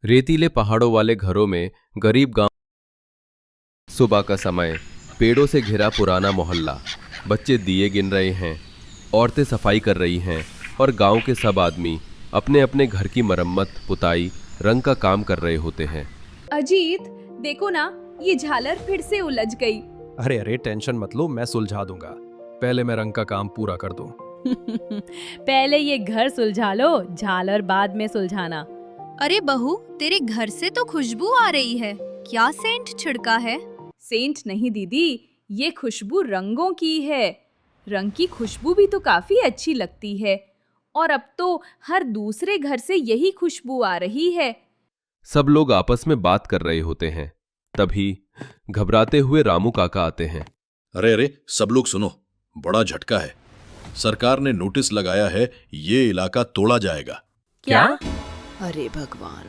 रेतीले पहाड़ों वाले घरों में गरीब गांव। सुबह का समय, पेड़ों से घिरा पुराना मोहल्ला। बच्चे दिए गिन रहे हैं, औरतें सफाई कर रही हैं और गांव के सब आदमी अपने अपने घर की मरम्मत, पुताई, रंग का काम कर रहे होते हैं। अजीत, देखो ना, ये झालर फिर से उलझ गई। अरे अरे टेंशन मत लो, मैं सुलझा दूंगा। पहले मैं रंग का काम पूरा कर दूं। पहले ये घर सुलझा लो, झालर बाद में सुलझाना। अरे बहू, तेरे घर से तो खुशबू आ रही है। क्या सेंट छिड़का है? सेंट नहीं दीदी, ये खुशबू रंगों की है। रंग की खुशबू भी तो काफी अच्छी लगती है, और अब तो हर दूसरे घर से यही खुशबू आ रही है। सब लोग आपस में बात कर रहे होते हैं। तभी घबराते हुए रामू काका आते हैं। अरे अरे, सब लोग सुनो, बड़ा झटका है। सरकार ने नोटिस लगाया है, ये इलाका तोड़ा जाएगा। क्या? अरे भगवान,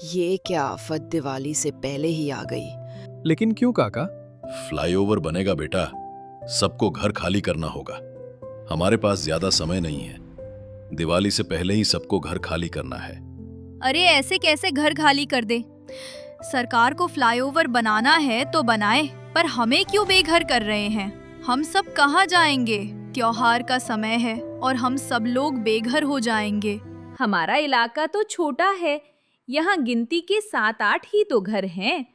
ये क्या आफत दिवाली से पहले ही आ गई। लेकिन क्यों काका? फ्लाईओवर बनेगा बेटा, सबको घर खाली करना होगा। हमारे पास ज्यादा समय नहीं है, दिवाली से पहले ही सबको घर खाली करना है। अरे ऐसे कैसे घर खाली कर दे? सरकार को फ्लाईओवर बनाना है तो बनाए, पर हमें क्यों बेघर कर रहे हैं? हम सब कहाँ जाएंगे? त्योहार का समय है और हम सब लोग बेघर हो जाएंगे। हमारा इलाका तो छोटा है, यहाँ गिनती के 7-8 ही तो घर हैं।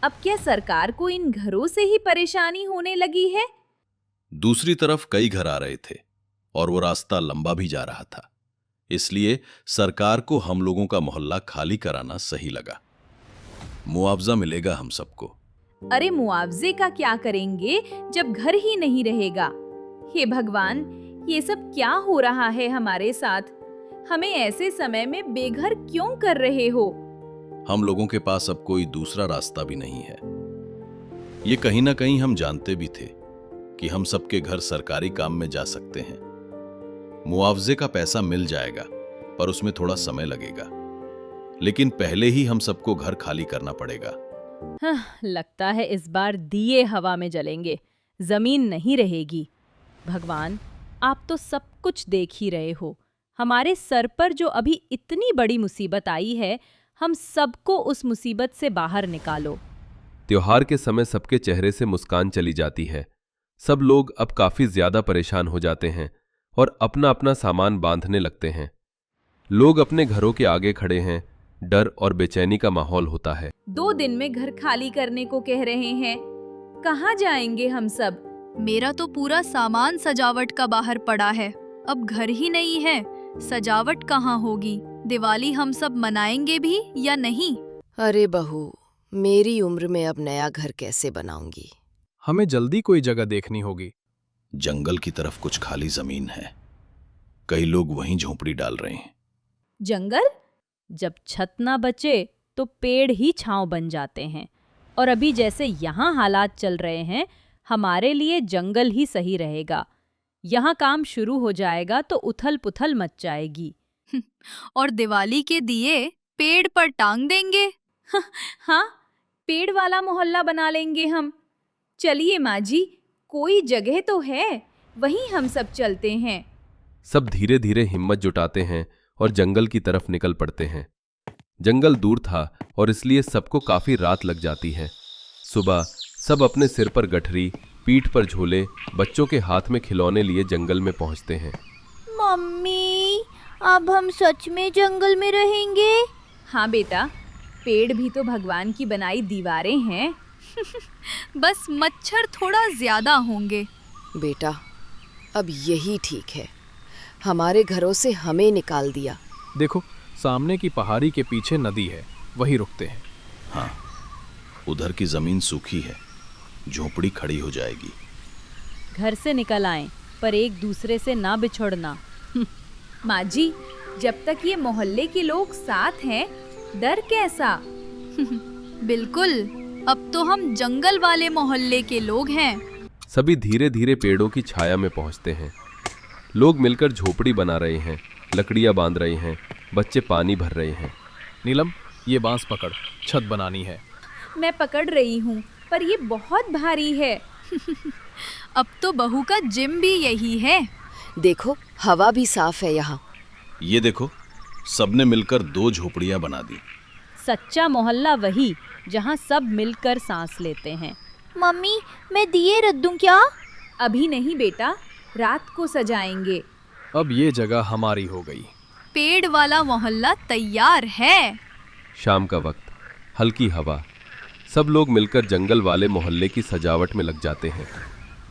अब क्या सरकार को इन घरों से ही परेशानी होने लगी है? दूसरी तरफ कई घर आ रहे थे और वो रास्ता लंबा भी जा रहा था, इसलिए सरकार को हम लोगों का मोहल्ला खाली कराना सही लगा। मुआवजा मिलेगा हम सबको। अरे मुआवजे का क्या करेंगे जब घर ही नहीं रहेगा? हे भगवान, ये सब क्या हो रहा है हमारे साथ? हमें ऐसे समय में बेघर क्यों कर रहे हो? हम लोगों के पास अब कोई दूसरा रास्ता भी नहीं है। ये कहीं ना कहीं हम जानते भी थे कि हम सबके घर सरकारी काम में जा सकते हैं। मुआवजे का पैसा मिल जाएगा, पर उसमें थोड़ा समय लगेगा। लेकिन पहले ही हम सबको घर खाली करना पड़ेगा। लगता है इस बार दिए हवा में जलेंगे, जमीन नहीं रहेगी। भगवान, आप तो सब कुछ देख ही रहे हो। हमारे सर पर जो अभी इतनी बड़ी मुसीबत आई है, हम सबको उस मुसीबत से बाहर निकालो। त्योहार के समय सबके चेहरे से मुस्कान चली जाती है। सब लोग अब काफी ज्यादा परेशान हो जाते हैं और अपना अपना सामान बांधने लगते हैं। लोग अपने घरों के आगे खड़े हैं, डर और बेचैनी का माहौल होता है। 2 दिन में घर खाली करने को कह रहे हैं, कहाँ जाएंगे हम सब? मेरा तो पूरा सामान सजावट का बाहर पड़ा है। अब घर ही नहीं है, सजावट कहाँ होगी? दिवाली हम सब मनाएंगे भी या नहीं? अरे बहू, मेरी उम्र में अब नया घर कैसे बनाऊंगी? हमें जल्दी कोई जगह देखनी होगी। जंगल की तरफ कुछ खाली जमीन है, कई लोग वहीं झोपड़ी डाल रहे हैं। जंगल? जब छत ना बचे तो पेड़ ही छांव बन जाते हैं, और अभी जैसे यहाँ हालात चल रहे हैं, हमारे लिए जंगल ही सही रहेगा। यहाँ काम शुरू हो जाएगा तो उथल पुथल मच जाएगी। और दिवाली के दिए पेड़ पर टांग देंगे। हाँ, पेड़ वाला मोहल्ला बना लेंगे हम। चलिए माँ जी, कोई जगह तो है, वहीं हम सब चलते हैं। सब धीरे धीरे हिम्मत जुटाते हैं और जंगल की तरफ निकल पड़ते हैं। जंगल दूर था और इसलिए सबको काफी रात लग जाती है। सुबह सब अपने सिर पर गठरी, पीठ पर झोले, बच्चों के हाथ में खिलौने लिए जंगल में पहुंचते हैं। मम्मी, अब हम सच में जंगल में रहेंगे? हाँ बेटा, पेड़ भी तो भगवान की बनाई दीवारें हैं। बस मच्छर थोड़ा ज्यादा होंगे। बेटा, अब यही ठीक है। हमारे घरों से हमें निकाल दिया। देखो, सामने की पहाड़ी के पीछे नदी है, वहीं रुकते हैं। हाँ, उधर की जमीन सूखी है, झोपड़ी खड़ी हो जाएगी। घर से निकल आएं, पर एक दूसरे से ना बिछोड़ना। माँ जी, जब तक ये मोहल्ले के लोग साथ हैं, डर कैसा? बिल्कुल, अब तो हम जंगल वाले मोहल्ले के लोग हैं। सभी धीरे धीरे पेड़ों की छाया में पहुंचते हैं। लोग मिलकर झोपड़ी बना रहे हैं, लकड़ियां बांध रहे हैं, बच्चे पानी भर रहे हैं। नीलम, ये बांस पकड़, छत बनानी है। मैं पकड़ रही हूँ, पर ये बहुत भारी है। अब तो बहू का जिम भी यही है। देखो, हवा भी साफ है यहाँ। ये देखो, सबने मिलकर 2 झोपड़ियां बना दी। सच्चा मोहल्ला वही जहाँ सब मिलकर सांस लेते हैं। मम्मी, मैं दिए रख दूं क्या? अभी नहीं बेटा, रात को सजाएंगे। अब ये जगह हमारी हो गई। पेड़ वाला मोहल्ला तैयार है। शाम का वक्त, हल्की हवा, सब लोग मिलकर जंगल वाले मोहल्ले की सजावट में लग जाते हैं।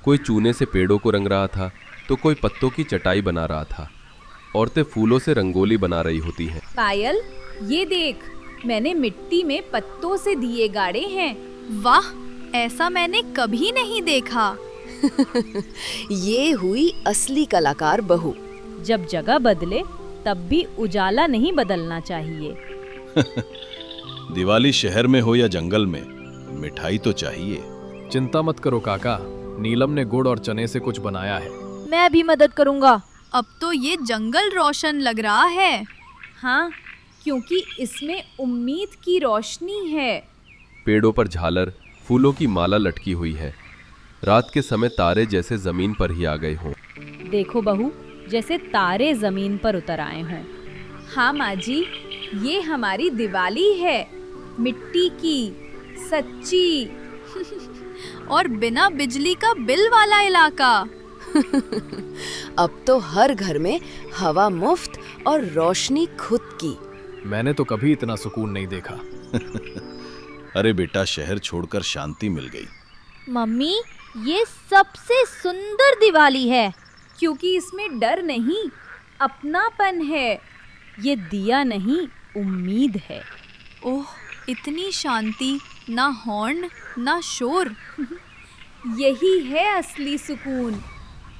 कोई चूने से पेड़ों को रंग रहा था तो कोई पत्तों की चटाई बना रहा था। औरतें फूलों से रंगोली बना रही होती हैं। पायल, ये देख, मैंने मिट्टी में पत्तों से दिए गाड़े हैं। वाह, ऐसा मैंने कभी नहीं देखा। ये हुई असली कलाकार बहू। जब जगह बदले तब भी उजाला नहीं बदलना चाहिए। दिवाली शहर में हो या जंगल में, मिठाई तो चाहिए। चिंता मत करो काका, नीलम ने गुड़ और चने से कुछ बनाया है। मैं भी मदद करूंगा। अब तो ये जंगल रोशन लग रहा है। हाँ, क्योंकि इसमें उम्मीद की रोशनी है। पेड़ों पर झालर, फूलों की माला लटकी हुई है। रात के समय तारे जैसे जमीन पर ही आ गए हों। देखो बहू, जैसे तारे जमीन पर उतर आए हों। हाँ माँ जी, ये हमारी दिवाली है, मिट्टी की, सच्ची। और बिना बिजली का बिल वाला इलाका। अब तो हर घर में हवा मुफ्त और रोशनी खुद की। मैंने तो कभी इतना सुकून नहीं देखा। अरे बेटा, शहर छोड़कर शांति मिल गई। मम्मी, ये सबसे सुंदर दिवाली है। क्योंकि इसमें डर नहीं, अपनापन है। ये दिया नहीं, उम्मीद है। ओह, इतनी शांति, ना हॉर्न ना शोर। यही है असली सुकून।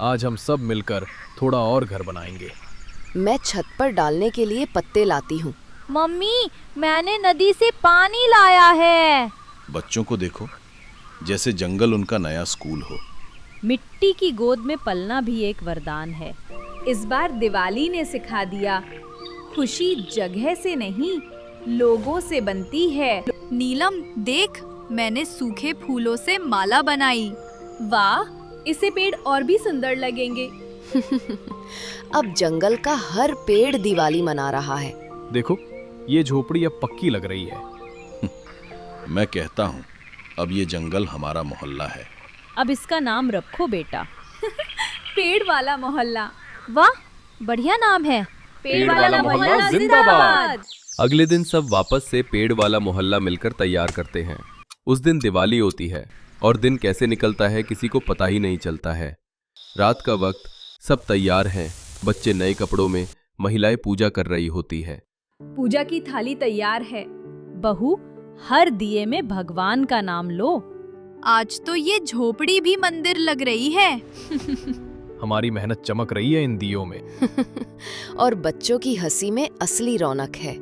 आज हम सब मिलकर थोड़ा और घर बनाएंगे। मैं छत पर डालने के लिए पत्ते लाती हूँ। मम्मी, मैंने नदी से पानी लाया है। बच्चों को देखो, जैसे जंगल उनका नया स्कूल हो। मिट्टी की गोद में पलना भी एक वरदान है। इस बार दिवाली ने सिखा दिया, खुशी जगह से नहीं, लोगों से बनती है। नीलम देख, मैंने सूखे फूलों से माला बनाई। वाह, इससे पेड़ और भी सुंदर लगेंगे। अब जंगल का हर पेड़ दिवाली मना रहा है। देखो, ये झोपड़ी अब पक्की लग रही है। मैं कहता हूँ, अब ये जंगल हमारा मोहल्ला है। अब इसका नाम रखो बेटा। पेड़ वाला मोहल्ला। वाह, बढ़िया नाम है। पेड़ वाला मोहल्ला जिंदाबाद। अगले दिन सब वापस से पेड़ वाला मोहल्ला मिलकर तैयार करते हैं। उस दिन दिवाली होती है और दिन कैसे निकलता है किसी को पता ही नहीं चलता है। रात का वक्त, सब तैयार हैं। बच्चे नए कपड़ों में, महिलाएं पूजा कर रही होती है। पूजा की थाली तैयार है। बहू, हर दिए में भगवान का नाम लो। आज तो ये झोपड़ी भी मंदिर लग रही है। हमारी मेहनत चमक रही है इन दियों में। और बच्चों की हंसी में असली रौनक है।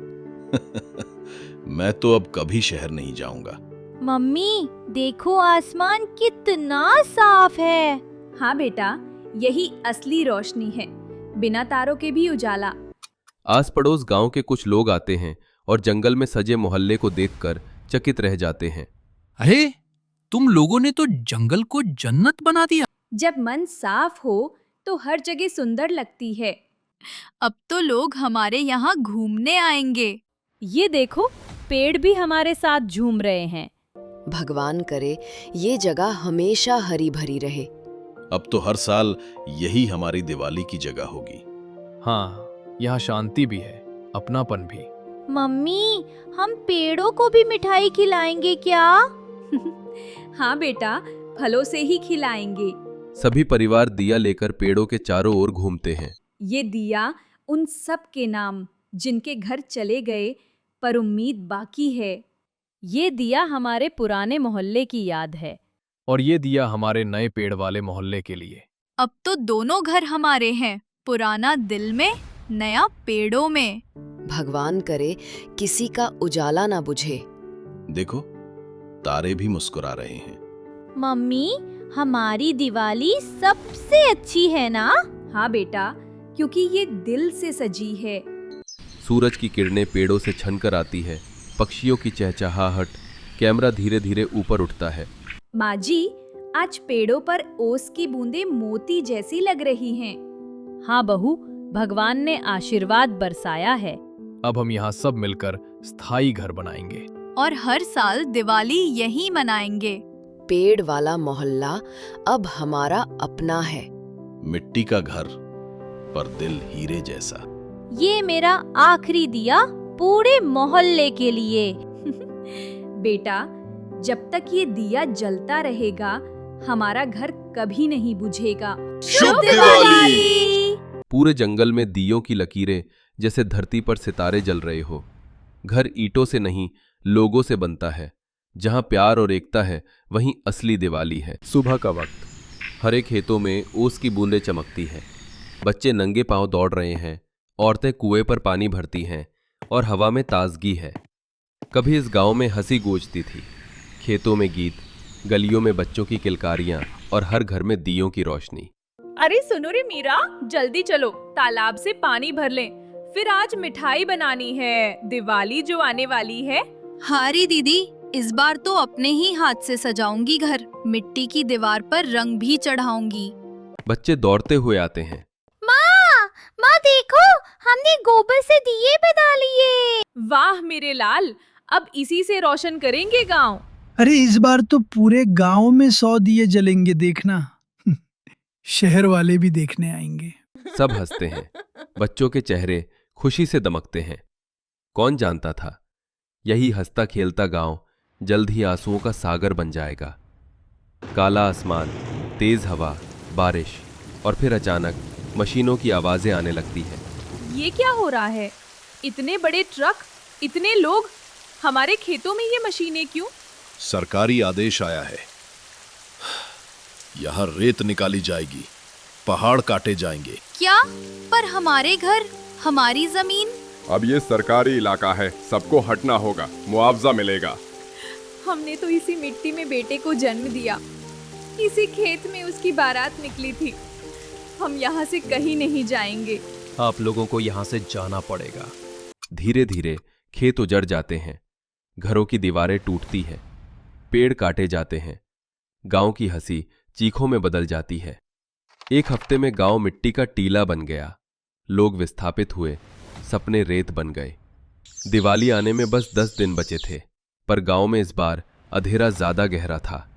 मैं तो अब कभी शहर नहीं जाऊंगा। मम्मी, देखो आसमान कितना साफ है। हाँ बेटा, यही असली रोशनी है, बिना तारों के भी उजाला। आस पड़ोस गांव के कुछ लोग आते हैं और जंगल में सजे मोहल्ले को देखकर चकित रह जाते हैं। अरे, तुम लोगों ने तो जंगल को जन्नत बना दिया। जब मन साफ हो तो हर जगह सुंदर लगती है। अब तो लोग हमारे यहाँ घूमने आएंगे। ये देखो, पेड़ भी हमारे साथ झूम रहे हैं। भगवान करे ये जगह हमेशा हरी भरी रहे। अब तो हर साल यही हमारी दिवाली की जगह होगी। हाँ, यहाँ शांति भी है, अपनापन भी। मम्मी, हम पेड़ों को भी मिठाई खिलाएंगे क्या? हाँ बेटा, फलों से ही खिलाएंगे। सभी परिवार दिया लेकर पेड़ों के चारों ओर घूमते हैं। ये दिया उन सब के नाम जिनके घर चले गए पर उम्मीद बाकी है। ये दिया हमारे पुराने मोहल्ले की याद है। और ये दिया हमारे नए पेड़ वाले मोहल्ले के लिए। अब तो दोनों घर हमारे हैं, पुराना दिल में, नया पेड़ों में। भगवान करे किसी का उजाला ना बुझे। देखो, तारे भी मुस्कुरा रहे हैं। मम्मी, हमारी दिवाली सबसे अच्छी है ना? हाँ बेटा, क्योंकि ये दिल से सजी है। सूरज की किरणें पेड़ों से छनकर आती है, पक्षियों की चहचहाहट, कैमरा धीरे धीरे ऊपर उठता है। माँ जी, आज पेड़ों पर ओस की बूंदें मोती जैसी लग रही हैं। हाँ बहू, भगवान ने आशीर्वाद बरसाया है। अब हम यहाँ सब मिलकर स्थायी घर बनाएंगे। और हर साल दिवाली यहीं मनाएंगे। पेड़ वाला मोहल्ला अब हमारा अपना है। मिट्टी का घर पर दिल हीरे जैसा। ये मेरा आखिरी दिया पूरे मोहल्ले के लिए। बेटा, जब तक ये दिया जलता रहेगा हमारा घर कभी नहीं बुझेगा। शुभ दिवाली! पूरे जंगल में दियों की लकीरें जैसे धरती पर सितारे जल रहे हो। घर ईंटों से नहीं, लोगों से बनता है। जहां प्यार और एकता है वहीं असली दिवाली है। सुबह का वक्त, हरे खेतों में ओस की बूंदें चमकती हैं। बच्चे नंगे पांव दौड़ रहे हैं, औरतें कुएं पर पानी भरती हैं और हवा में ताजगी है। कभी इस गांव में हंसी गूंजती थी, खेतों में गीत, गलियों में बच्चों की किलकारियां और हर घर में दियों की रोशनी। अरे सुनो रे मीरा, जल्दी चलो, तालाब से पानी भर लें। फिर आज मिठाई बनानी है, दिवाली जो आने वाली है। हाँ रे दीदी, इस बार तो अपने ही हाथ से सजाऊंगी घर। मिट्टी की दीवार पर रंग भी चढ़ाऊंगी। बच्चे दौड़ते हुए आते हैं। माँ देखो, हमने गोबर से दिए बना लिए। वाह मेरे लाल, अब इसी से रोशन करेंगे गांव। अरे इस बार तो पूरे गांव में 100 दिए जलेंगे, देखना। शहर वाले भी देखने आएंगे। सब हंसते हैं, बच्चों के चेहरे खुशी से दमकते हैं। कौन जानता था यही हंसता खेलता गांव जल्द ही आंसुओं का सागर बन जाएगा। काला आसमान, तेज हवा, बारिश और फिर अचानक मशीनों की आवाजें आने लगती हैं। ये क्या हो रहा है? इतने बड़े ट्रक, इतने लोग, हमारे खेतों में ये मशीनें क्यों? सरकारी आदेश आया है, यहाँ रेत निकाली जाएगी, पहाड़ काटे जाएंगे। क्या? पर हमारे घर, हमारी जमीन? अब ये सरकारी इलाका है, सबको हटना होगा, मुआवजा मिलेगा। हमने तो इसी मिट्टी में बेटे को जन्म दिया, इसी खेत में उसकी बारात निकली थी। हम यहाँ से कहीं नहीं जाएंगे। आप लोगों को यहाँ से जाना पड़ेगा। धीरे धीरे खेत उजड़ जाते हैं, घरों की दीवारें टूटती हैं, पेड़ काटे जाते हैं, गांव की हंसी चीखों में बदल जाती है। एक हफ्ते में गांव मिट्टी का टीला बन गया। लोग विस्थापित हुए, सपने रेत बन गए। दिवाली आने में बस 10 दिन बचे थे, पर गांव में इस बार अंधेरा ज्यादा गहरा था।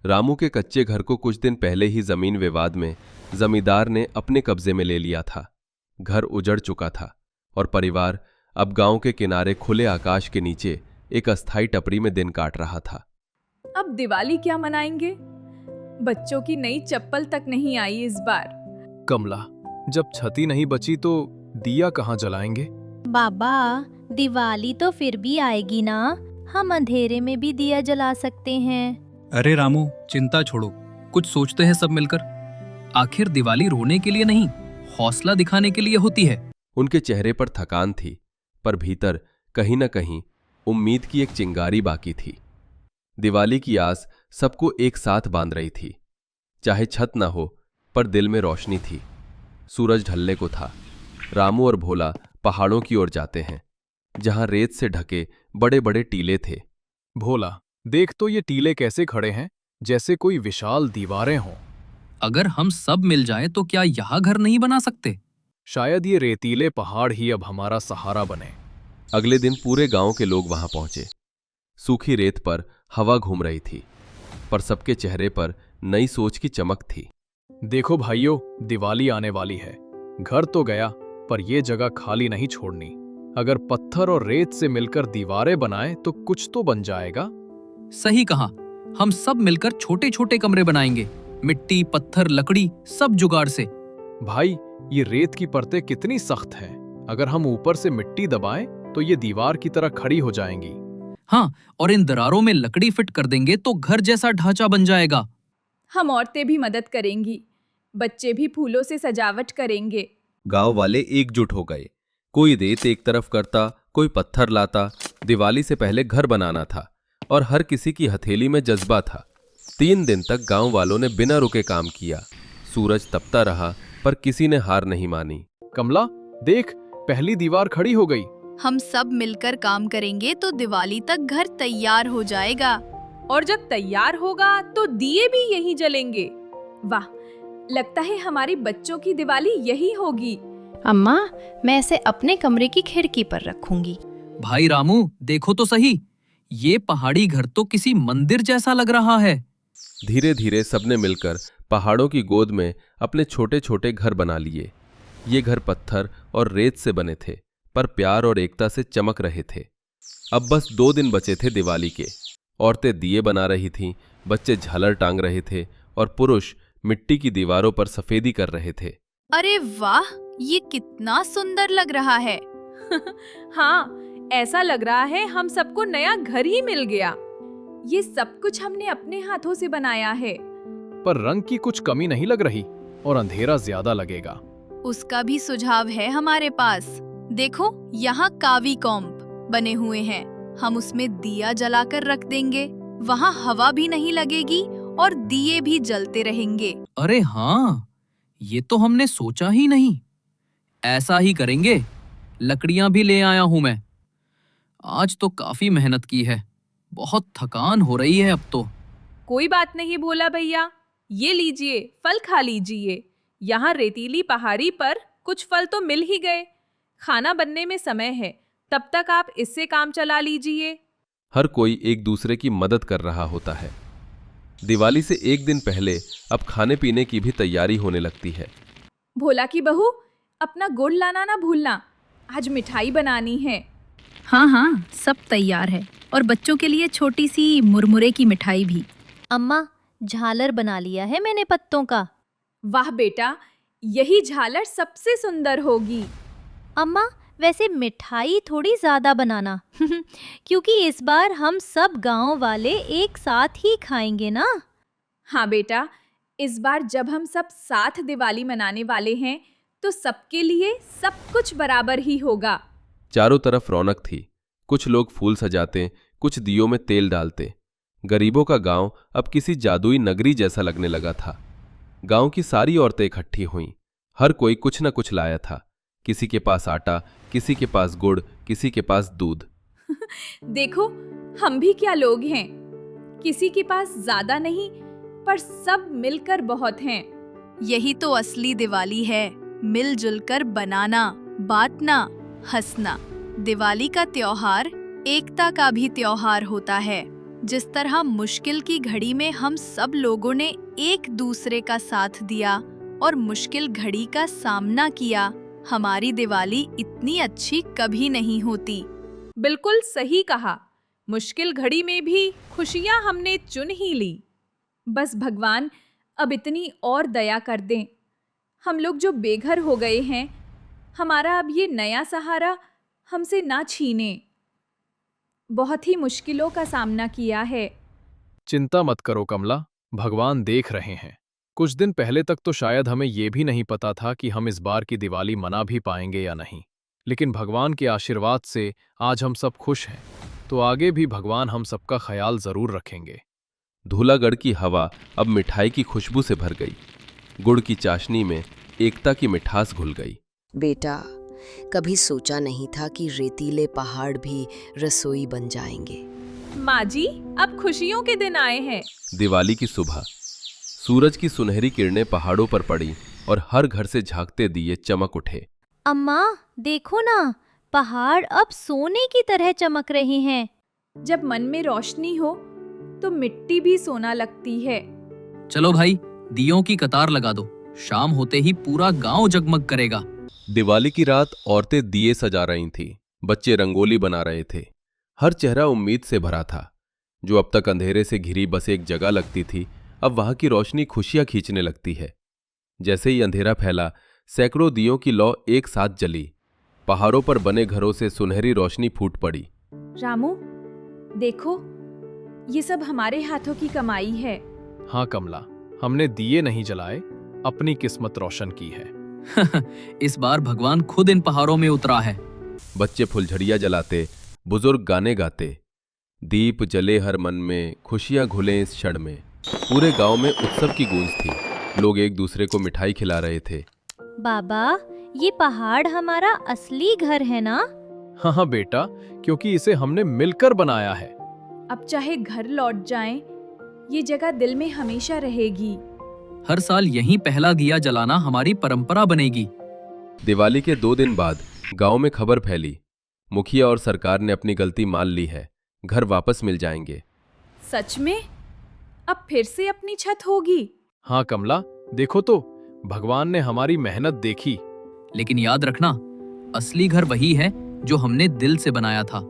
रामू के कच्चे घर को कुछ दिन पहले ही जमीन विवाद में जमींदार ने अपने कब्जे में ले लिया था। घर उजड़ चुका था और परिवार अब गांव के किनारे खुले आकाश के नीचे एक अस्थायी टपरी में दिन काट रहा था। अब दिवाली क्या मनाएंगे? बच्चों की नई चप्पल तक नहीं आई इस बार। कमला, जब छती नहीं बची तो दिया कहाँ जलाएंगे? बाबा, दिवाली तो फिर भी आएगी ना, हम अंधेरे में भी दिया जला सकते हैं। अरे रामू, चिंता छोड़ो, कुछ सोचते हैं सब मिलकर। आखिर दिवाली रोने के लिए नहीं, हौसला दिखाने के लिए होती है। उनके चेहरे पर थकान थी, पर भीतर कहीं न कहीं उम्मीद की एक चिंगारी बाकी थी। दिवाली की आस सबको एक साथ बांध रही थी। चाहे छत न हो, पर दिल में रोशनी थी। सूरज ढलने को था। रामू और भोला पहाड़ों की ओर जाते हैं, जहां रेत से ढके बड़े बड़े टीले थे। भोला, देख तो ये टीले कैसे खड़े हैं, जैसे कोई विशाल दीवारें हों। अगर हम सब मिल जाएं तो क्या यहाँ घर नहीं बना सकते? शायद ये रेतीले पहाड़ ही अब हमारा सहारा बने। अगले दिन पूरे गांव के लोग वहां पहुंचे। सूखी रेत पर हवा घूम रही थी, पर सबके चेहरे पर नई सोच की चमक थी। देखो भाइयों, दिवाली आने वाली है। घर तो गया, पर यह जगह खाली नहीं छोड़नी। अगर पत्थर और रेत से मिलकर दीवारें बनाएं तो कुछ तो बन जाएगा। सही कहा, हम सब मिलकर छोटे छोटे कमरे बनाएंगे, मिट्टी, पत्थर, लकड़ी, सब जुगाड़ से। भाई, ये रेत की परतें कितनी सख्त हैं। अगर हम ऊपर से मिट्टी दबाएं तो ये दीवार की तरह खड़ी हो जाएंगी। हाँ, और इन दरारों में लकड़ी फिट कर देंगे तो घर जैसा ढांचा बन जाएगा। हम औरतें भी मदद करेंगी, बच्चे भी फूलों से सजावट करेंगे। गांव वाले एकजुट हो गए। कोई रेत एक तरफ करता, कोई पत्थर लाता। दिवाली से पहले घर बनाना था और हर किसी की हथेली में जज्बा था। 3 दिन तक गांव वालों ने बिना रुके काम किया। सूरज तपता रहा, पर किसी ने हार नहीं मानी। कमला, देख, पहली दीवार खड़ी हो गई। हम सब मिलकर काम करेंगे तो दिवाली तक घर तैयार हो जाएगा। और जब तैयार होगा तो दिए भी यहीं जलेंगे। वाह, लगता है हमारी बच्चों की दिवाली यही होगी। अम्मा, मैं इसे अपने कमरे की खिड़की पर रखूंगी। भाई रामू, देखो तो सही, ये पहाड़ी घर तो किसी मंदिर जैसा लग रहा है। धीरे धीरे सबने मिलकर पहाड़ों की गोद में अपने छोटे छोटे घर बना लिए। ये घर पत्थर और रेत से बने थे, पर प्यार और एकता से चमक रहे थे। अब बस 2 दिन बचे थे दिवाली के। औरतें दिए बना रही थीं, बच्चे झालर टांग रहे थे और पुरुष मिट्टी की दीवारों पर सफेदी कर रहे थे। अरे वाह, ये कितना सुंदर लग रहा है। हाँ, ऐसा लग रहा है हम सबको नया घर ही मिल गया। ये सब कुछ हमने अपने हाथों से बनाया है। पर रंग की कुछ कमी नहीं लग रही और अंधेरा ज्यादा लगेगा। उसका भी सुझाव है हमारे पास। देखो, यहाँ कावी कॉम्प बने हुए हैं। हम उसमें दिया जलाकर रख देंगे, वहाँ हवा भी नहीं लगेगी और दिए भी जलते रहेंगे। अरे हाँ, ये तो हमने सोचा ही नहीं। ऐसा ही करेंगे। लकड़ियां भी ले आया हूं मैं। आज तो काफी मेहनत की है, बहुत थकान हो रही है अब तो। कोई बात नहीं भोला भैया, ये लीजिए, फल खा लीजिए। यहाँ रेतीली पहाड़ी पर कुछ फल तो मिल ही गए। खाना बनने में समय है, तब तक आप इससे काम चला लीजिए। हर कोई एक दूसरे की मदद कर रहा होता है। दिवाली से 1 दिन पहले अब खाने पीने की भी तैयारी होने लगती है। भोला की बहू, अपना गुड़ लाना ना भूलना, आज मिठाई बनानी है। हाँ हाँ, सब तैयार है, और बच्चों के लिए छोटी सी मुरमुरे की मिठाई भी। अम्मा, झालर बना लिया है मैंने पत्तों का। वाह बेटा, यही झालर सबसे सुंदर होगी। अम्मा, वैसे मिठाई थोड़ी ज्यादा बनाना क्योंकि इस बार हम सब गांव वाले एक साथ ही खाएंगे ना। हाँ बेटा, इस बार जब हम सब साथ दिवाली मनाने वाले हैं तो सबके लिए सब कुछ बराबर ही होगा। चारों तरफ रौनक थी। कुछ लोग फूल सजाते, कुछ दियों में तेल डालते। गरीबों का गांव अब किसी जादुई नगरी जैसा लगने लगा था। गांव की सारी औरतें इकट्ठी हुईं। हर कोई कुछ न कुछ लाया था। किसी के पास आटा, किसी के पास गुड़, किसी के पास दूध। देखो, हम भी क्या लोग हैं। किसी के पास ज्यादा नहीं, पर सब मिलकर बहुत हैं। यही तो असली दिवाली है, मिलजुल कर बनाना, बांटना, हंसना। दिवाली का त्योहार एकता का भी त्योहार होता है। जिस तरह मुश्किल की घड़ी में हम सब लोगों ने एक दूसरे का साथ दिया और मुश्किल घड़ी का सामना किया, हमारी दिवाली इतनी अच्छी कभी नहीं होती। बिल्कुल सही कहा। मुश्किल घड़ी में भी खुशियां हमने चुन ही ली। बस भगवान अब इतनी और दया कर दें। हम लोग जो बेघर हो गए हैं, हमारा अब ये नया सहारा हमसे ना छीने। बहुत ही मुश्किलों का सामना किया है। चिंता मत करो कमला, भगवान देख रहे हैं। कुछ दिन पहले तक तो शायद हमें ये भी नहीं पता था कि हम इस बार की दिवाली मना भी पाएंगे या नहीं, लेकिन भगवान के आशीर्वाद से आज हम सब खुश हैं। तो आगे भी भगवान हम सबका ख्याल जरूर रखेंगे। धूलागढ़ की हवा अब मिठाई की खुशबू से भर गई। गुड़ की चाशनी में एकता की मिठास घुल गई। बेटा, कभी सोचा नहीं था कि रेतीले पहाड़ भी रसोई बन जाएंगे। माँ जी, अब खुशियों के दिन आए हैं। दिवाली की सुबह सूरज की सुनहरी किरणें पहाड़ों पर पड़ी और हर घर से झांकते दिए चमक उठे। अम्मा, देखो ना, पहाड़ अब सोने की तरह चमक रहे हैं। जब मन में रोशनी हो तो मिट्टी भी सोना लगती है। चलो भाई, दियों की कतार लगा दो, शाम होते ही पूरा गांव जगमग करेगा। दिवाली की रात औरतें दिए सजा रही थीं, बच्चे रंगोली बना रहे थे। हर चेहरा उम्मीद से भरा था। जो अब तक अंधेरे से घिरी बस एक जगह लगती थी, अब वहां की रोशनी खुशियां खींचने लगती है। जैसे ही अंधेरा फैला, सैकड़ों दियों की लौ एक साथ जली। पहाड़ों पर बने घरों से सुनहरी रोशनी फूट पड़ी। रामू, देखो, ये सब हमारे हाथों की कमाई है। हाँ कमला, हमने दिए नहीं जलाए, अपनी किस्मत रोशन की है। इस बार भगवान खुद इन पहाड़ों में उतरा है। बच्चे फुलझड़ियां जलाते, बुजुर्ग गाने गाते। दीप जले हर मन में, खुशियां घुले इस क्षण में। पूरे गांव में उत्सव की गूंज थी। लोग एक दूसरे को मिठाई खिला रहे थे। बाबा, ये पहाड़ हमारा असली घर है ना? हाँ बेटा, क्योंकि इसे हमने मिलकर बनाया है। अब चाहे घर लौट जाएं, ये जगह दिल में हमेशा रहेगी। हर साल यहीं पहला दिया जलाना हमारी परंपरा बनेगी। दिवाली के 2 दिन बाद गांव में खबर फैली। मुखिया और सरकार ने अपनी गलती मान ली है, घर वापस मिल जाएंगे। सच में? अब फिर से अपनी छत होगी? हाँ कमला, देखो तो, भगवान ने हमारी मेहनत देखी। लेकिन याद रखना, असली घर वही है जो हमने दिल से बनाया था।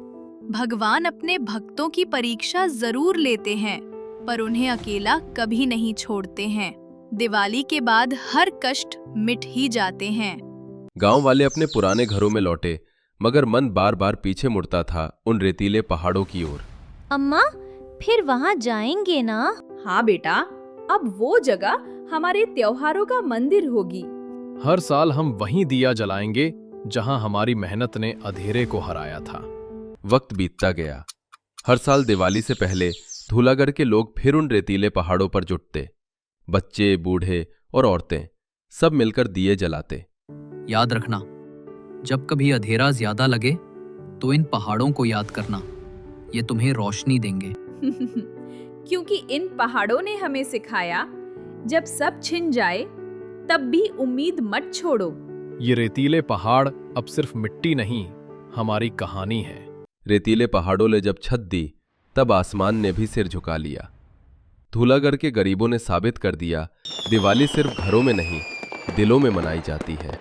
भगवान अपने भक्तों की परीक्षा जरूर लेते हैं, पर उन्हें अकेला कभी नहीं छोड़ते हैं। दिवाली के बाद हर कष्ट मिट ही जाते हैं। गांव वाले अपने पुराने घरों में लौटे, मगर मन बार बार पीछे मुड़ता था उन रेतीले पहाड़ों की ओर। अम्मा, फिर वहाँ जाएंगे ना? हाँ बेटा, अब वो जगह हमारे त्योहारों का मंदिर होगी। हर साल हम वहीं दिया जलाएंगे जहां हमारी मेहनत ने अंधेरे को हराया था। वक्त बीतता गया। हर साल दिवाली से पहले धूलागढ़ के लोग फिर उन रेतीले पहाड़ों पर जुटते। बच्चे, बूढ़े और औरतें सब मिलकर दिए जलाते। याद रखना, जब कभी अंधेरा ज्यादा लगे तो इन पहाड़ों को याद करना, ये तुम्हें रोशनी देंगे। क्योंकि इन पहाड़ों ने हमें सिखाया, जब सब छिन जाए तब भी उम्मीद मत छोड़ो। ये रेतीले पहाड़ अब सिर्फ मिट्टी नहीं, हमारी कहानी है। रेतीले पहाड़ों ने जब छत दी, तब आसमान ने भी सिर झुका लिया। धूलागढ़ के गरीबों ने साबित कर दिया, दिवाली सिर्फ घरों में नहीं, दिलों में मनाई जाती है।